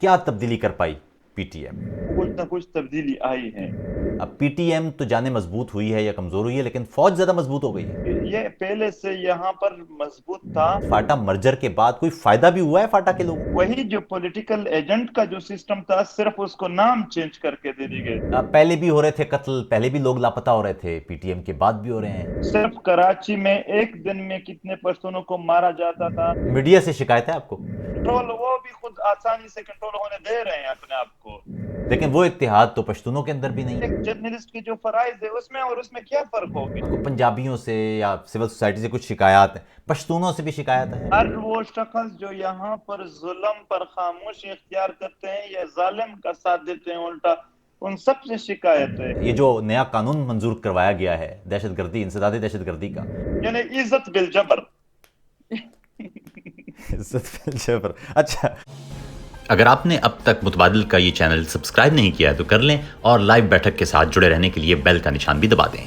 کیا تبدیلی کر پائی پی ٹی ایم؟ کچھ نہ کچھ تبدیلی آئی ہے. اب پی ٹی ایم تو جانے مضبوط ہوئی ہے یا کمزور ہوئی ہے، لیکن فوج زیادہ مضبوط ہو گئی ہے. یہ پہلے سے یہاں پر مضبوط تھا. فاٹا مرجر کے بعد کوئی فائدہ بھی ہوا ہے فاٹا کے لوگوں کو؟ وہی جو پولیٹیکل ایجنٹ کا جو سسٹم تھا، صرف اس کو نام چینج کر کے دے دی گئی. پہلے بھی ہو رہے تھے قتل، پہلے بھی لوگ لاپتہ ہو رہے تھے، پی ٹی ایم کے بعد بھی ہو رہے ہیں. صرف کراچی میں ایک دن میں کتنے پشتونوں کو مارا جاتا تھا. میڈیا سے شکایت ہے آپ کو؟ کنٹرول وہ بھی خود آسانی سے کنٹرول ہونے دے رہے ہیں اپنے آپ کو. لیکن وہ اتحاد تو پشتونوں کے اندر بھی نہیں ہے. ایک جرنلسٹ کی جو فرائض ہے اس میں اور اس میں کیا فرق ہوگی؟ آپ کو پنجابیوں سے یا سول سوسائٹی سے کچھ شکایات ہیں، پشتونوں سے بھی شکایت ہے؟ ہر وہ شخص جو یہاں پر ظلم پر خاموشی اختیار کرتے ہیں یا ظالم کا ساتھ دیتے ہیں الٹا، ان سب سے شکایت ہے. یہ جو نیا قانون منظور کروایا گیا ہے دہشت گردی، انسداد دہشت گردی کا، یعنی عزت بالجبر. عزت بالجبر. اچھا، اگر آپ نے اب تک متبادل کا یہ چینل سبسکرائب نہیں کیا ہے تو کر لیں، اور لائیو بیٹھک کے ساتھ جڑے رہنے کے لیے بیل کا نشان بھی دبا دیں.